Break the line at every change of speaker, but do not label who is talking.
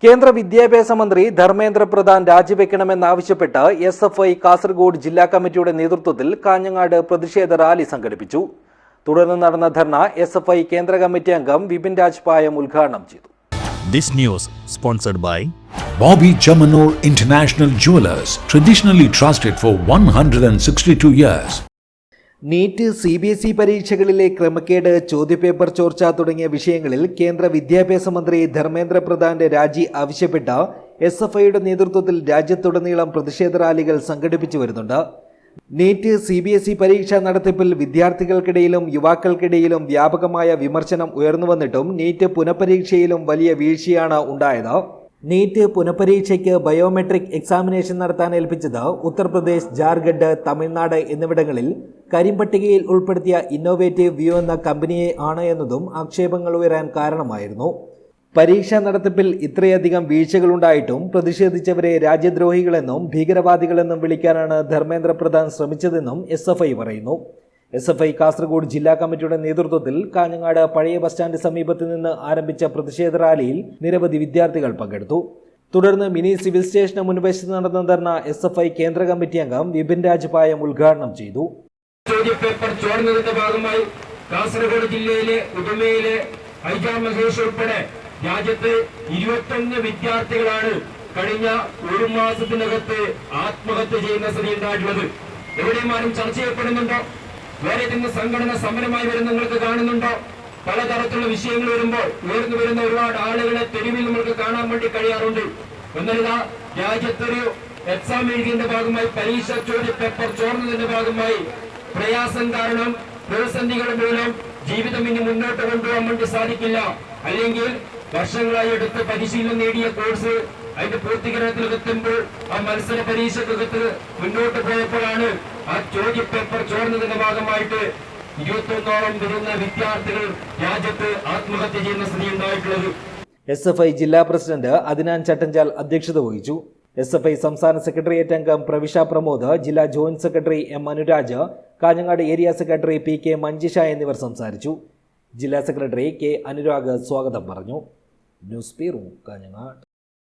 കേന്ദ്ര വിദ്യാഭ്യാസ മന്ത്രി ധർമ്മേന്ദ്ര പ്രധാൻ രാജിവെക്കണമെന്നാവശ്യപ്പെട്ട് എസ്എഫ്ഐ കാസർഗോഡ് ജില്ലാ കമ്മിറ്റിയുടെ നേതൃത്വത്തിൽ കാഞ്ഞങ്ങാട് പ്രതിഷേധ റാലി സംഘടിപ്പിച്ചു. തുടർന്ന് നടന്ന ധർണ എസ്എഫ്ഐ കേന്ദ്ര കമ്മിറ്റി അംഗം വിപിൻ രാജ് പായം ഉദ്ഘാടനം ചെയ്തു.
This news sponsored by
Bobby Chamanur International Jewelers, traditionally trusted for 162 years.
NEET, CBSE പരീക്ഷകളിലെ ക്രമക്കേട്, ചോദ്യപേപ്പർ ചോർച്ച തുടങ്ങിയ വിഷയങ്ങളിൽ കേന്ദ്ര വിദ്യാഭ്യാസ മന്ത്രി ധർമ്മേന്ദ്ര പ്രധാന്റെ രാജി ആവശ്യപ്പെട്ട എസ്എഫ്ഐയുടെ നേതൃത്വത്തിൽ രാജ്യത്തുടനീളം പ്രതിഷേധ റാലികൾ സംഘടിപ്പിച്ചു വരുന്നുണ്ട്. നീറ്റ്, CBSE പരീക്ഷാ നടത്തിപ്പിൽ വിദ്യാർത്ഥികൾക്കിടയിലും യുവാക്കൾക്കിടയിലും വ്യാപകമായ വിമർശനം ഉയർന്നുവന്നിട്ടും നീറ്റ് പുനഃപരീക്ഷയിലും വലിയ വീഴ്ചയാണ് ഉണ്ടായത്. നീറ്റ് പുനഃപരീക്ഷയ്ക്ക് ബയോമെട്രിക് എക്സാമിനേഷൻ നടത്താൻ ഏൽപ്പിച്ചത് ഉത്തർപ്രദേശ്, ജാർഖണ്ഡ്, തമിഴ്നാട് എന്നിവിടങ്ങളിൽ കരിമ്പട്ടികയിൽ ഉൾപ്പെടുത്തിയ ഇന്നോവേറ്റീവ് വ്യൂ എന്ന കമ്പനിയെ ആണ് എന്നതും ആക്ഷേപങ്ങൾ ഉയരാൻ കാരണമായിരുന്നു. പരീക്ഷാ നടത്തിപ്പിൽ ഇത്രയധികം വീഴ്ചകളുണ്ടായിട്ടും പ്രതിഷേധിച്ചവരെ രാജ്യദ്രോഹികളെന്നും ഭീകരവാദികളെന്നും വിളിക്കാനാണ് ധർമ്മേന്ദ്ര പ്രധാൻ ശ്രമിച്ചതെന്നും എസ്എഫ്ഐ പറയുന്നു. എസ്എഫ്ഐ കാസർഗോഡ് ജില്ലാ കമ്മിറ്റിയുടെ നേതൃത്വത്തിൽ കാഞ്ഞങ്ങാട് പഴയ ബസ് സ്റ്റാൻഡ് സമീപത്ത് നിന്ന് ആരംഭിച്ച പ്രതിഷേധ റാലിയിൽ നിരവധി വിദ്യാർത്ഥികൾ പങ്കെടുത്തു. തുടർന്ന് മിനി സിവിൽ സ്റ്റേഷന് മുൻവശത്ത് നടന്ന ധർണ എസ്എഫ്ഐ കേന്ദ്ര കമ്മിറ്റി അംഗം വിപിൻ രാജ് പായം ഉദ്ഘാടനം ചെയ്തു.
ചോദ്യപേപ്പർ ചോർന്നതിന്റെ ഭാഗമായി കാസർഗോഡ് ജില്ലയിലെ ഉദുമയിലെ ഐജാ മഹേഷ് ഉൾപ്പെടെ രാജ്യത്ത് 21 വിദ്യാർത്ഥികളാണ് കഴിഞ്ഞ ഒരു മാസത്തിനകത്ത് ആത്മഹത്യ ചെയ്യുന്ന സ്ഥിതി ഉണ്ടായിട്ടുള്ളത്. എവിടെയും ആരും ചർച്ച ചെയ്യപ്പെടുന്നുണ്ടോ? വേറെ ഏതെങ്കിലും സംഘടന സമരമായി വരുന്ന നിങ്ങൾക്ക് കാണുന്നുണ്ടോ? പലതരത്തിലുള്ള വിഷയങ്ങൾ വരുമ്പോൾ ഉയർന്നു വരുന്ന ഒരുപാട് ആളുകളെ തെരുവിൽ നമ്മൾക്ക് കാണാൻ വേണ്ടി കഴിയാറുണ്ട്. എന്നല്ല, രാജ്യത്തൊരു എക്സാം എഴുതിയതിന്റെ ഭാഗമായി പരീക്ഷ ചോദ്യപേപ്പർ ചോർന്നതിന്റെ ഭാഗമായി പ്രയാസം കാരണം, പ്രതിസന്ധികൾ മൂലം ജീവിതം ഇനി മുന്നോട്ട് കൊണ്ടുപോകാൻ വേണ്ടി സാധിക്കില്ല. അല്ലെങ്കിൽ വർഷങ്ങളായി എടുത്ത് പരിശീലനം നേടിയ കോഴ്സ് അതിന്റെ പൂർത്തീകരണത്തിലെത്തുമ്പോൾ ആ മത്സര പരീക്ഷക്കകത്ത് മുന്നോട്ട് പോയപ്പോഴാണ് ആ ചോദ്യപേപ്പർ ചോർന്നതിന്റെ ഭാഗമായിട്ട് 21ഓളം വരുന്ന വിദ്യാർത്ഥികൾ രാജ്യത്ത് ആത്മഹത്യ ചെയ്യുന്ന സ്ഥിതി ഉണ്ടായിട്ടുള്ളത്.
എസ്എഫ്ഐ ജില്ലാ പ്രസിഡന്റ് അദ്നാൻ ചട്ടഞ്ചാൽ അധ്യക്ഷത വഹിച്ചു. എസ്എഫ്ഐ സംസ്ഥാന സെക്രട്ടേറിയറ്റ് അംഗം പ്രവിഷ പ്രമോദ്, ജില്ലാ joint secretary M Anuraj, Kanhangad area secretary PK Manjisha എന്നിവർ സംസാരിച്ചു. ജില്ലാ സെക്രട്ടറി K അനുരാഗ് സ്വാഗതം പറഞ്ഞു. News bureau, Kanhangad.